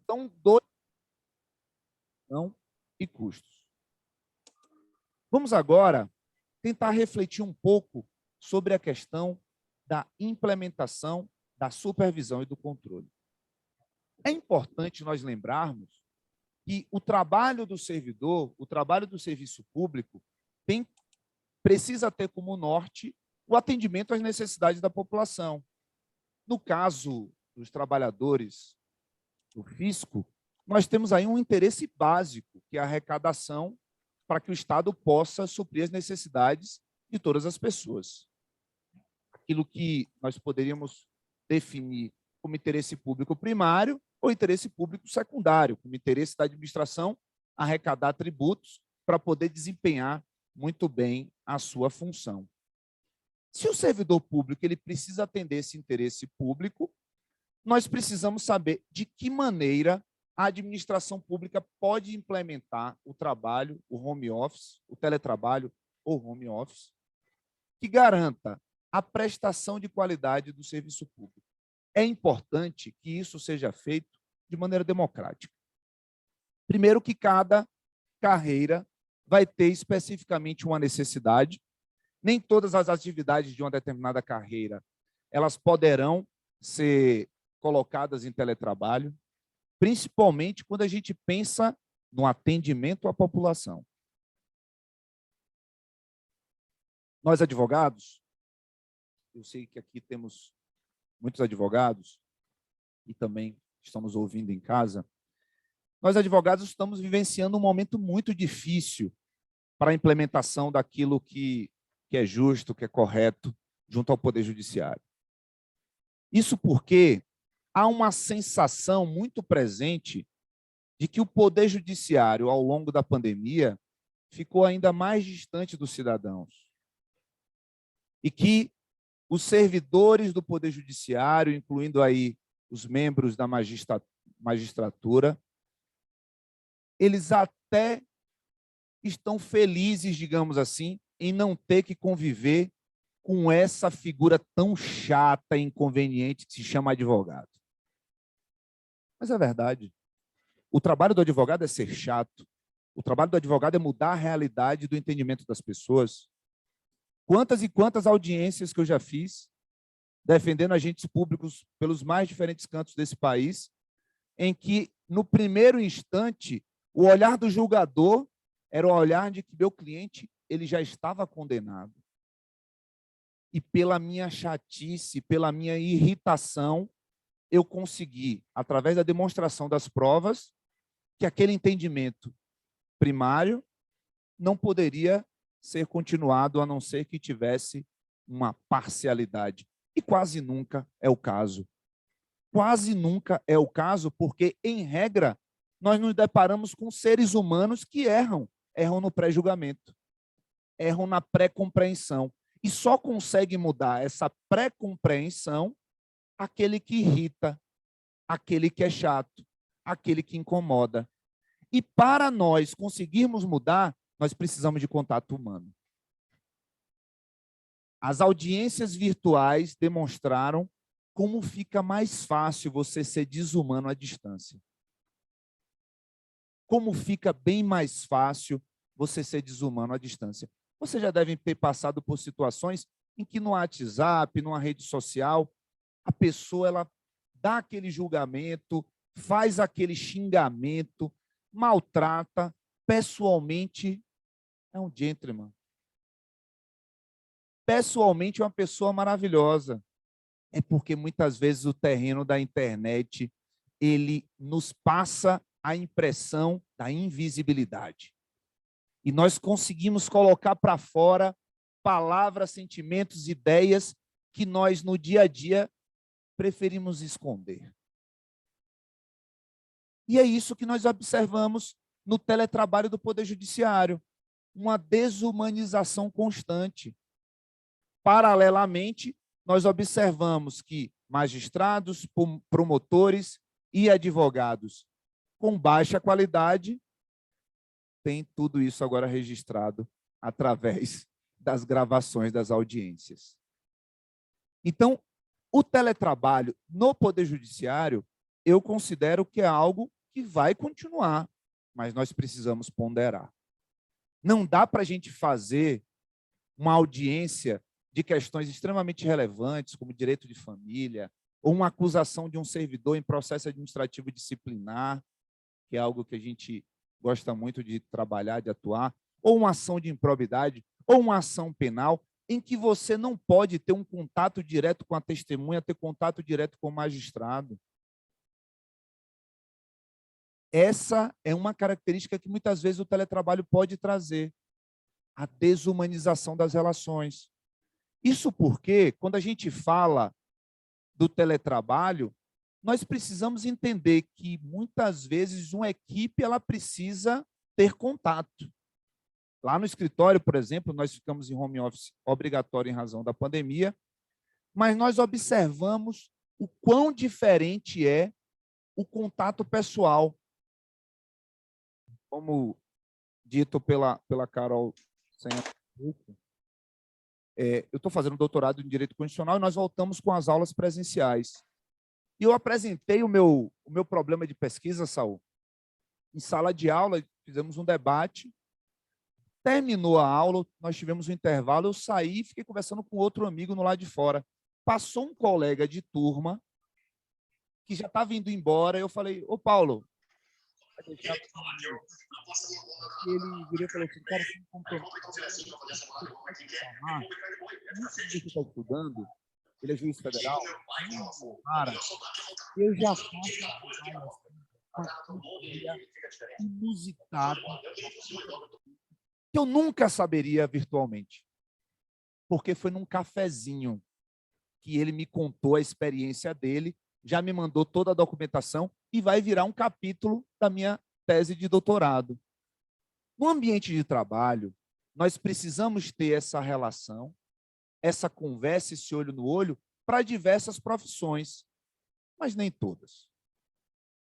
São dois e custos. Vamos agora tentar refletir um pouco sobre a questão da implementação, da supervisão e do controle. É importante nós lembrarmos que o trabalho do servidor, o trabalho do serviço público, precisa ter como norte o atendimento às necessidades da população. No caso dos trabalhadores do fisco, nós temos aí um interesse básico, que é a arrecadação para que o Estado possa suprir as necessidades de todas as pessoas. Aquilo que nós poderíamos definir como interesse público primário ou interesse público secundário, como interesse da administração arrecadar tributos para poder desempenhar muito bem a sua função. Se o servidor público ele precisa atender esse interesse público, nós precisamos saber de que maneira a administração pública pode implementar o trabalho, o home office, o teletrabalho ou home office, que garanta a prestação de qualidade do serviço público. É importante que isso seja feito de maneira democrática. Primeiro, que cada carreira vai ter especificamente uma necessidade. Nem todas as atividades de uma determinada carreira elas poderão ser colocadas em teletrabalho, principalmente quando a gente pensa no atendimento à população. Nós, advogados, eu sei que aqui temos muitos advogados e também estão nos ouvindo em casa, nós, advogados, estamos vivenciando um momento muito difícil para a implementação daquilo que é justo, que é correto, junto ao Poder Judiciário. Isso porque há uma sensação muito presente de que o Poder Judiciário, ao longo da pandemia, ficou ainda mais distante dos cidadãos. E que os servidores do Poder Judiciário, incluindo aí os membros da magistratura, eles até estão felizes, digamos assim, em não ter que conviver com essa figura tão chata e inconveniente que se chama advogado. Mas é verdade. O trabalho do advogado é ser chato. O trabalho do advogado é mudar a realidade do entendimento das pessoas. Quantas e quantas audiências que eu já fiz defendendo agentes públicos pelos mais diferentes cantos desse país, em que, no primeiro instante, o olhar do julgador era o olhar de que meu cliente ele já estava condenado. E pela minha chatice, pela minha irritação, eu consegui, através da demonstração das provas, que aquele entendimento primário não poderia ser continuado, a não ser que tivesse uma parcialidade. E quase nunca é o caso. Quase nunca é o caso, porque, em regra, nós nos deparamos com seres humanos que erram no pré-julgamento, erram na pré-compreensão. E só consegue mudar essa pré-compreensão aquele que irrita, aquele que é chato, aquele que incomoda. E para nós conseguirmos mudar, nós precisamos de contato humano. As audiências virtuais demonstraram como fica mais fácil você ser desumano à distância. Como fica bem mais fácil você ser desumano à distância. Vocês já devem ter passado por situações em que no WhatsApp, numa rede social, a pessoa ela dá aquele julgamento, faz aquele xingamento, maltrata, pessoalmente é um gentleman. Pessoalmente é uma pessoa maravilhosa. É porque muitas vezes o terreno da internet ele nos passa a impressão da invisibilidade. E nós conseguimos colocar para fora palavras, sentimentos, ideias que nós, no dia a dia, preferimos esconder. E é isso que nós observamos no teletrabalho do Poder Judiciário, uma desumanização constante. Paralelamente, nós observamos que magistrados, promotores e advogados com baixa qualidade têm tudo isso agora registrado através das gravações das audiências. Então, o teletrabalho no Poder Judiciário, eu considero que é algo que vai continuar, mas nós precisamos ponderar. Não dá para a gente fazer uma audiência de questões extremamente relevantes, como direito de família, ou uma acusação de um servidor em processo administrativo disciplinar, que é algo que a gente gosta muito de trabalhar, de atuar, ou uma ação de improbidade, ou uma ação penal, em que você não pode ter um contato direto com a testemunha, ter contato direto com o magistrado. Essa é uma característica que muitas vezes o teletrabalho pode trazer, a desumanização das relações. Isso porque, quando a gente fala do teletrabalho, nós precisamos entender que, muitas vezes, uma equipe ela precisa ter contato. Lá no escritório, por exemplo, nós ficamos em home office obrigatório em razão da pandemia, mas nós observamos o quão diferente é o contato pessoal. Como dito pela Carol, eu estou fazendo doutorado em Direito Constitucional e nós voltamos com as aulas presenciais. E eu apresentei o meu problema de pesquisa, Saul, em sala de aula, fizemos um debate, terminou a aula, nós tivemos um intervalo, eu saí e fiquei conversando com outro amigo no lado de fora. Passou um colega de turma que já estava indo embora, eu falei, ô Paulo, vai deixar... Ele virou e falou assim, cara, você não você está estudando, ele é juiz federal, cara, eu já faço uma coisa inusitada que eu nunca saberia virtualmente, porque foi num cafezinho que ele me contou a experiência dele, já me mandou toda a documentação e vai virar um capítulo da minha tese de doutorado. No ambiente de trabalho, nós precisamos ter essa relação, essa conversa, esse olho no olho, para diversas profissões, mas nem todas.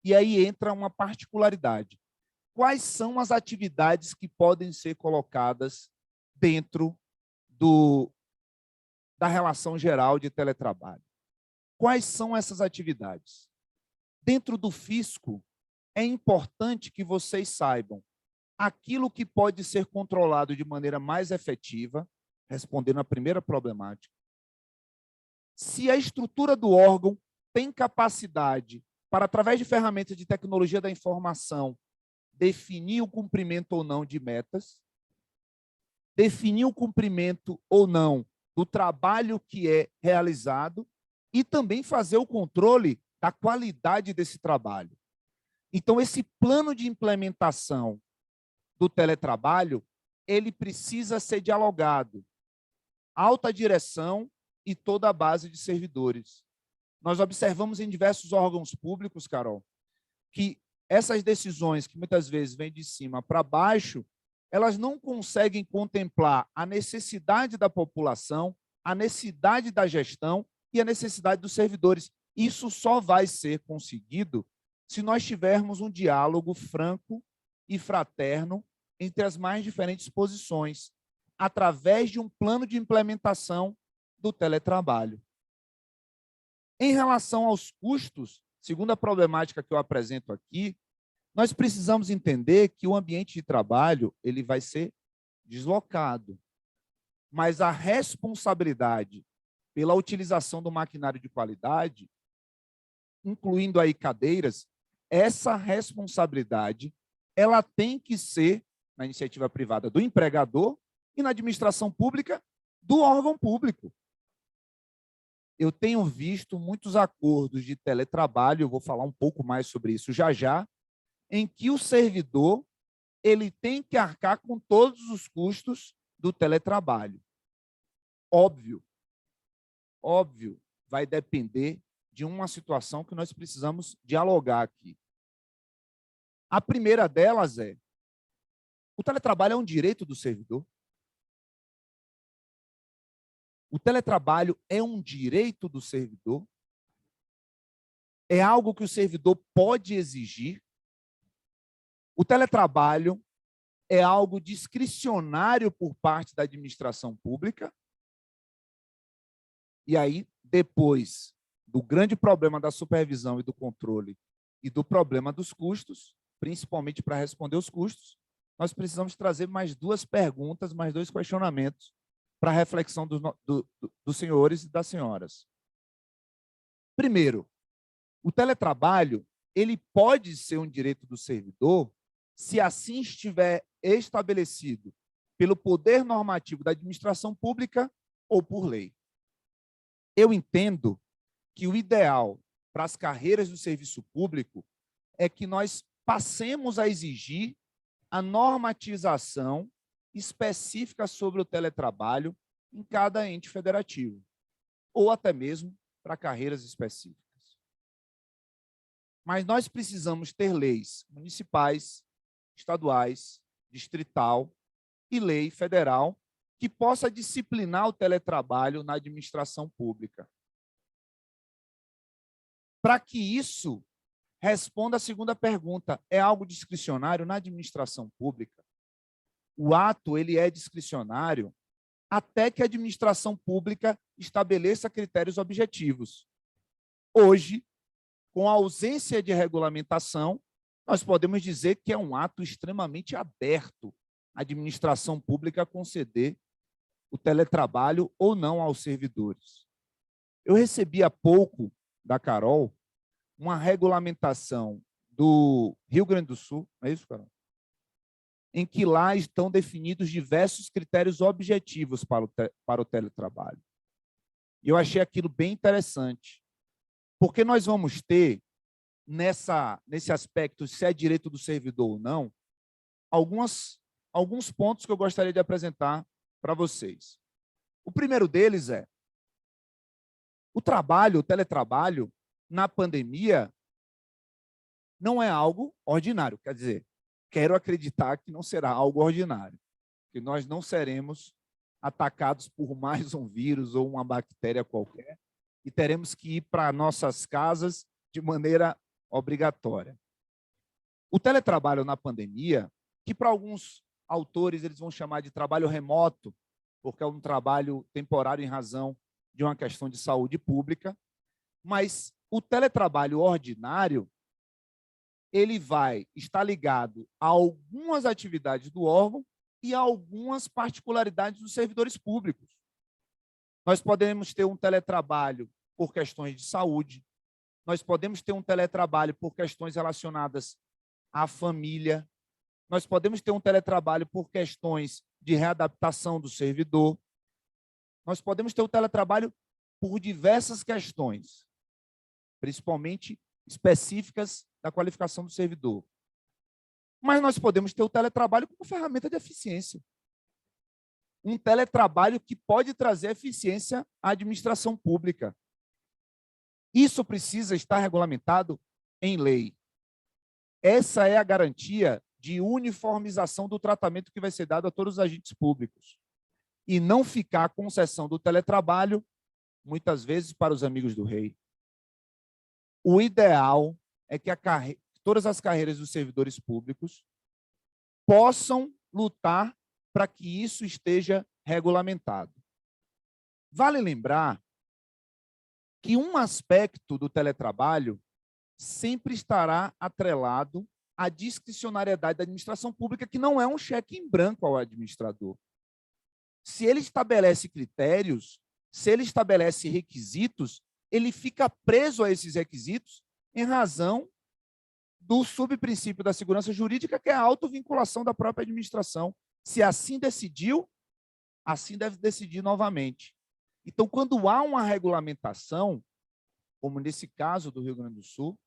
E aí entra uma particularidade. Quais são as atividades que podem ser colocadas dentro da relação geral de teletrabalho? Quais são essas atividades? Dentro do fisco, é importante que vocês saibam aquilo que pode ser controlado de maneira mais efetiva, respondendo à primeira problemática. Se a estrutura do órgão tem capacidade para, através de ferramentas de tecnologia da informação, definir o cumprimento ou não de metas, definir o cumprimento ou não do trabalho que é realizado e também fazer o controle da qualidade desse trabalho. Então, esse plano de implementação do teletrabalho, ele precisa ser dialogado. Alta direção e toda a base de servidores. Nós observamos em diversos órgãos públicos, Carol, que essas decisões que muitas vezes vêm de cima para baixo, elas não conseguem contemplar a necessidade da população, a necessidade da gestão e a necessidade dos servidores. Isso só vai ser conseguido se nós tivermos um diálogo franco e fraterno entre as mais diferentes posições, através de um plano de implementação do teletrabalho. Em relação aos custos, segundo a problemática que eu apresento aqui, nós precisamos entender que o ambiente de trabalho ele vai ser deslocado, mas a responsabilidade pela utilização do maquinário de qualidade, incluindo aí cadeiras, essa responsabilidade ela tem que ser na iniciativa privada do empregador e na administração pública do órgão público. Eu tenho visto muitos acordos de teletrabalho, eu vou falar um pouco mais sobre isso já, em que o servidor ele tem que arcar com todos os custos do teletrabalho. Óbvio, vai depender de uma situação que nós precisamos dialogar aqui. A primeira delas é, o teletrabalho é um direito do servidor? O teletrabalho é um direito do servidor? É algo que o servidor pode exigir? O teletrabalho é algo discricionário por parte da administração pública? E aí, depois do grande problema da supervisão e do controle, e do problema dos custos, principalmente para responder os custos, nós precisamos trazer mais duas perguntas, mais dois questionamentos para a reflexão dos senhores e das senhoras. Primeiro, o teletrabalho ele pode ser um direito do servidor se assim estiver estabelecido pelo poder normativo da administração pública ou por lei. Eu entendo que o ideal para as carreiras do serviço público é que nós passemos a exigir a normatização específica sobre o teletrabalho em cada ente federativo, ou até mesmo para carreiras específicas. Mas nós precisamos ter leis municipais, estaduais, distrital e lei federal que possa disciplinar o teletrabalho na administração pública. Para que isso responda a segunda pergunta, é algo discricionário na administração pública? O ato ele é discricionário até que a administração pública estabeleça critérios objetivos. Hoje, com a ausência de regulamentação, nós podemos dizer que é um ato extremamente aberto a administração pública conceder o teletrabalho ou não aos servidores. Eu recebi há pouco da Carol uma regulamentação do Rio Grande do Sul, não é isso, Carol? Em que lá estão definidos diversos critérios objetivos para o teletrabalho. E eu achei aquilo bem interessante, porque nós vamos ter, nesse aspecto, se é direito do servidor ou não, alguns pontos que eu gostaria de apresentar para vocês. O primeiro deles é o teletrabalho, na pandemia, não é algo ordinário. Quer dizer, quero acreditar que não será algo ordinário, que nós não seremos atacados por mais um vírus ou uma bactéria qualquer e teremos que ir para nossas casas de maneira obrigatória. O teletrabalho na pandemia, que para alguns autores eles vão chamar de trabalho remoto, porque é um trabalho temporário em razão de uma questão de saúde pública, mas o teletrabalho ordinário ele vai estar ligado a algumas atividades do órgão e a algumas particularidades dos servidores públicos. Nós podemos ter um teletrabalho por questões de saúde, nós podemos ter um teletrabalho por questões relacionadas à família, nós podemos ter um teletrabalho por questões de readaptação do servidor, nós podemos ter um teletrabalho por diversas questões, principalmente específicas da qualificação do servidor. Mas nós podemos ter o teletrabalho como ferramenta de eficiência. Um teletrabalho que pode trazer eficiência à administração pública. Isso precisa estar regulamentado em lei. Essa é a garantia de uniformização do tratamento que vai ser dado a todos os agentes públicos. E não ficar a concessão do teletrabalho, muitas vezes, para os amigos do rei. O ideal é que todas as carreiras dos servidores públicos possam lutar para que isso esteja regulamentado. Vale lembrar que um aspecto do teletrabalho sempre estará atrelado à discricionariedade da administração pública, que não é um cheque em branco ao administrador. Se ele estabelece critérios, se ele estabelece requisitos, ele fica preso a esses requisitos em razão do subprincípio da segurança jurídica, que é a autovinculação da própria administração. Se assim decidiu, assim deve decidir novamente. Então, quando há uma regulamentação, como nesse caso do Rio Grande do Sul,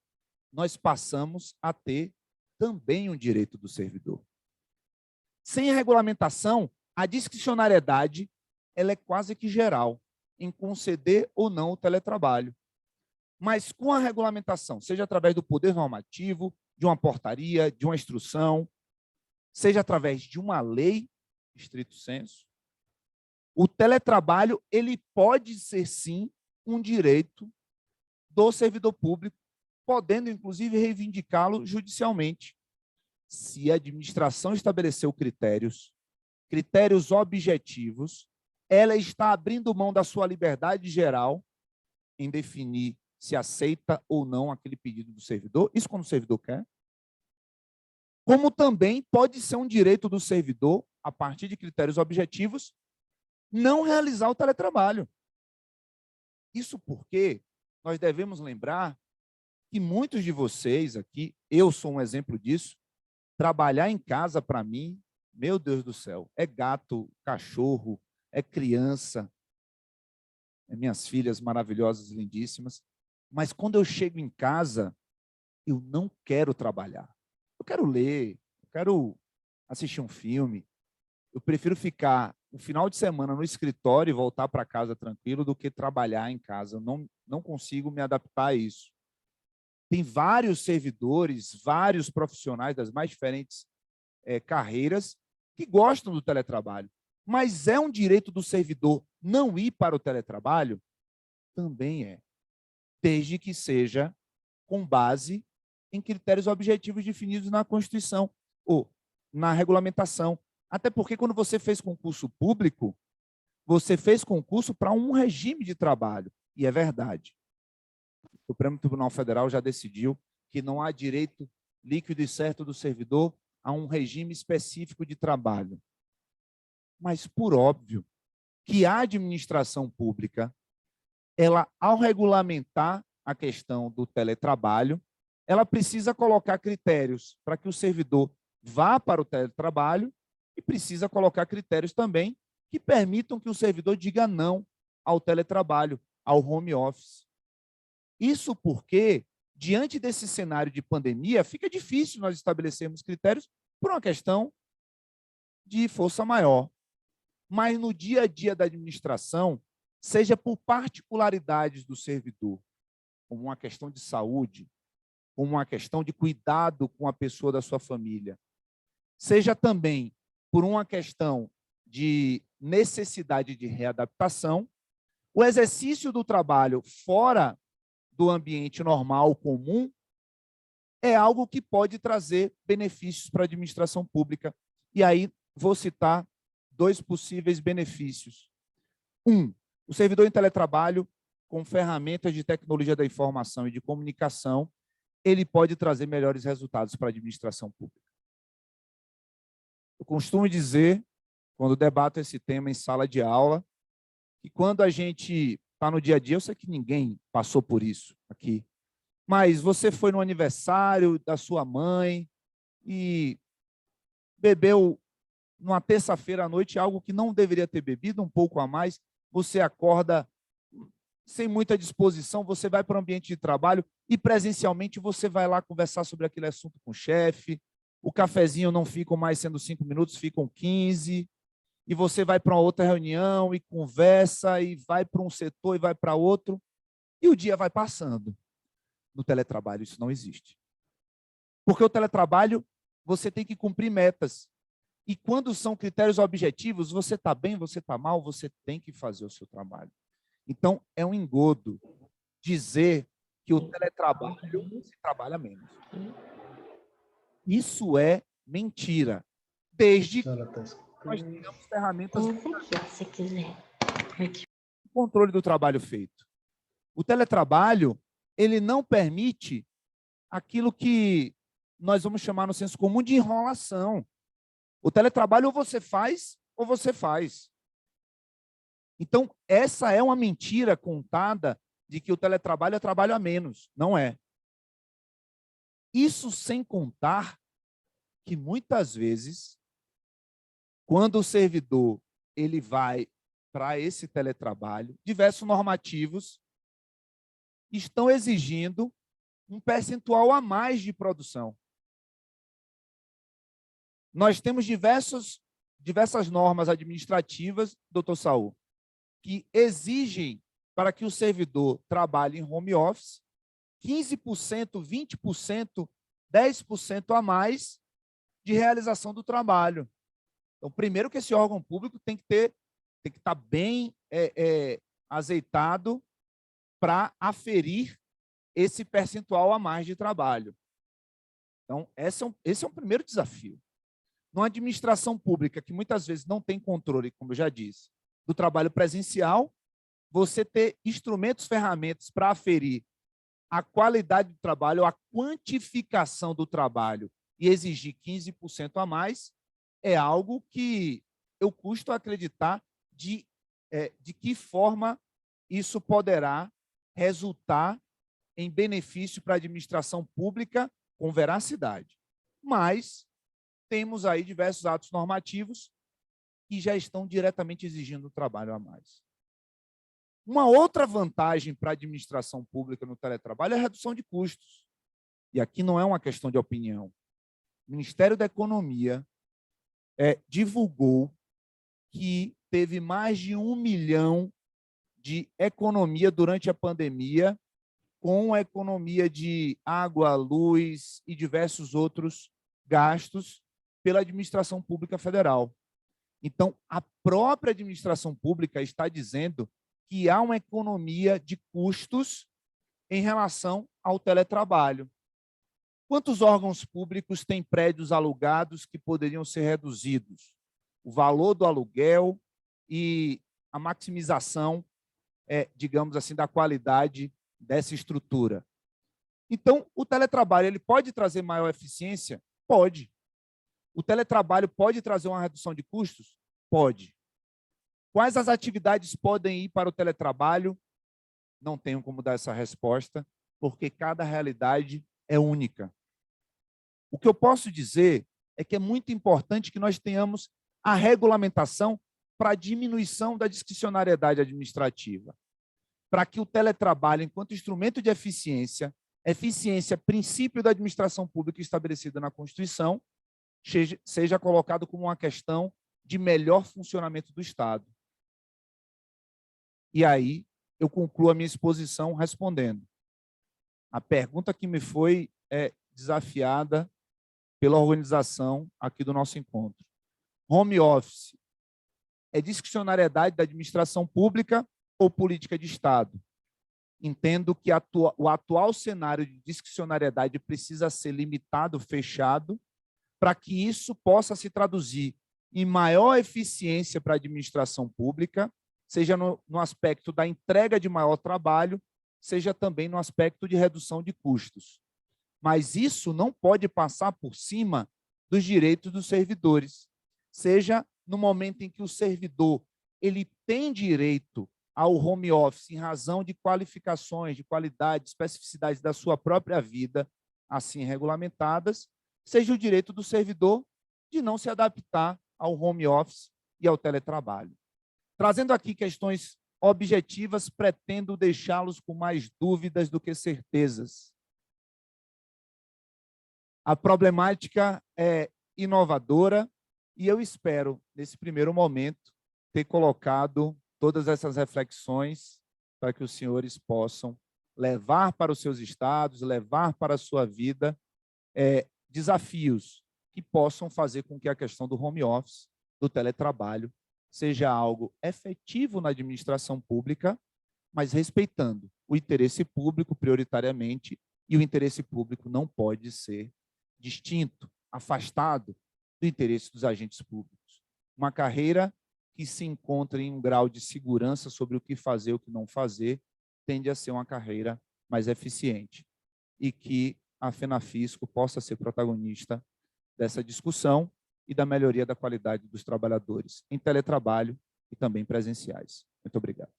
nós passamos a ter também um direito do servidor. Sem a regulamentação, a discricionariedade ela é quase que geral em conceder ou não o teletrabalho. Mas com a regulamentação, seja através do poder normativo, de uma portaria, de uma instrução, seja através de uma lei, estrito sensu, o teletrabalho ele pode ser, sim, um direito do servidor público, podendo, inclusive, reivindicá-lo judicialmente. Se a administração estabeleceu critérios objetivos, ela está abrindo mão da sua liberdade geral em definir se aceita ou não aquele pedido do servidor, isso quando o servidor quer. Como também pode ser um direito do servidor, a partir de critérios objetivos, não realizar o teletrabalho. Isso porque nós devemos lembrar que muitos de vocês aqui, eu sou um exemplo disso, trabalhar em casa para mim, meu Deus do céu, é gato, cachorro, é criança, é minhas filhas maravilhosas, lindíssimas, mas quando eu chego em casa, eu não quero trabalhar. Eu quero ler, eu quero assistir um filme, eu prefiro ficar o final de semana no escritório e voltar para casa tranquilo do que trabalhar em casa. Eu não consigo me adaptar a isso. Tem vários servidores, vários profissionais das mais diferentes carreiras que gostam do teletrabalho. Mas é um direito do servidor não ir para o teletrabalho? Também é, desde que seja com base em critérios objetivos definidos na Constituição ou na regulamentação. Até porque, quando você fez concurso público, você fez concurso para um regime de trabalho. E é verdade. O Supremo Tribunal Federal já decidiu que não há direito líquido e certo do servidor a um regime específico de trabalho. Mas, por óbvio, que a administração pública, ela, ao regulamentar a questão do teletrabalho, ela precisa colocar critérios para que o servidor vá para o teletrabalho e precisa colocar critérios também que permitam que o servidor diga não ao teletrabalho, ao home office. Isso porque, diante desse cenário de pandemia, fica difícil nós estabelecermos critérios por uma questão de força maior. Mas no dia a dia da administração, seja por particularidades do servidor, como uma questão de saúde, como uma questão de cuidado com a pessoa da sua família, seja também por uma questão de necessidade de readaptação, o exercício do trabalho fora do ambiente normal, comum, é algo que pode trazer benefícios para a administração pública. E aí vou citar 2 possíveis benefícios. O servidor em teletrabalho, com ferramentas de tecnologia da informação e de comunicação, ele pode trazer melhores resultados para a administração pública. Eu costumo dizer, quando debato esse tema em sala de aula, que quando a gente está no dia a dia, eu sei que ninguém passou por isso aqui, mas você foi no aniversário da sua mãe e bebeu numa terça-feira à noite algo que não deveria ter bebido, um pouco a mais, você acorda sem muita disposição, você vai para o ambiente de trabalho e presencialmente você vai lá conversar sobre aquele assunto com o chefe, o cafezinho não fica mais sendo 5 minutos, ficam 15, e você vai para uma outra reunião e conversa, e vai para um setor e vai para outro, e o dia vai passando. No teletrabalho isso não existe. Porque o teletrabalho, você tem que cumprir metas. E quando são critérios objetivos, você está bem, você está mal, você tem que fazer o seu trabalho. Então, é um engodo dizer que o teletrabalho se trabalha menos. Isso é mentira. Desde que nós tenhamos ferramentas de controle do trabalho feito. O teletrabalho, ele não permite aquilo que nós vamos chamar no senso comum de enrolação. O teletrabalho ou você faz, ou você faz. Então, essa é uma mentira contada de que o teletrabalho é trabalho a menos. Não é. Isso sem contar que, muitas vezes, quando o servidor ele vai para esse teletrabalho, diversos normativos estão exigindo um percentual a mais de produção. Nós temos diversas normas administrativas, doutor Saul, que exigem para que o servidor trabalhe em home office 15%, 20%, 10% a mais de realização do trabalho. Então, primeiro que esse órgão público tem que estar bem azeitado para aferir esse percentual a mais de trabalho. Então, esse é um primeiro desafio. Numa administração pública que muitas vezes não tem controle, como eu já disse, do trabalho presencial, você ter instrumentos, ferramentas para aferir a qualidade do trabalho, a quantificação do trabalho e exigir 15% a mais é algo que eu custo acreditar de que forma isso poderá resultar em benefício para a administração pública com veracidade. Mas temos aí diversos atos normativos que já estão diretamente exigindo trabalho a mais. Uma outra vantagem para a administração pública no teletrabalho é a redução de custos. E aqui não é uma questão de opinião. O Ministério da Economia divulgou que teve mais de 1 milhão de economia durante a pandemia, com a economia de água, luz e diversos outros gastos pela administração pública federal. Então, a própria administração pública está dizendo que há uma economia de custos em relação ao teletrabalho. Quantos órgãos públicos têm prédios alugados que poderiam ser reduzidos? O valor do aluguel e a maximização, digamos assim, da qualidade dessa estrutura. Então, o teletrabalho ele pode trazer maior eficiência? Pode. O teletrabalho pode trazer uma redução de custos? Pode. Quais as atividades podem ir para o teletrabalho? Não tenho como dar essa resposta, porque cada realidade é única. O que eu posso dizer é que é muito importante que nós tenhamos a regulamentação para a diminuição da discricionariedade administrativa, para que o teletrabalho, enquanto instrumento de eficiência, princípio da administração pública estabelecida na Constituição, seja colocado como uma questão de melhor funcionamento do Estado. E aí, eu concluo a minha exposição respondendo. A pergunta que me foi desafiada pela organização aqui do nosso encontro. Home office é discricionariedade da administração pública ou política de Estado? Entendo que o atual cenário de discricionariedade precisa ser limitado, fechado, para que isso possa se traduzir em maior eficiência para a administração pública, seja no aspecto da entrega de maior trabalho, seja também no aspecto de redução de custos. Mas isso não pode passar por cima dos direitos dos servidores, seja no momento em que o servidor ele tem direito ao home office em razão de qualificações, de qualidade, de especificidades da sua própria vida, assim regulamentadas, seja o direito do servidor de não se adaptar ao home office e ao teletrabalho. Trazendo aqui questões objetivas, pretendo deixá-los com mais dúvidas do que certezas. A problemática é inovadora e eu espero, nesse primeiro momento, ter colocado todas essas reflexões para que os senhores possam levar para os seus estados, levar para a sua vida desafios que possam fazer com que a questão do home office, do teletrabalho, seja algo efetivo na administração pública, mas respeitando o interesse público prioritariamente, e o interesse público não pode ser distinto, afastado do interesse dos agentes públicos. Uma carreira que se encontra em um grau de segurança sobre o que fazer e o que não fazer, tende a ser uma carreira mais eficiente e que a FENAFISCO possa ser protagonista dessa discussão e da melhoria da qualidade dos trabalhadores em teletrabalho e também presenciais. Muito obrigado.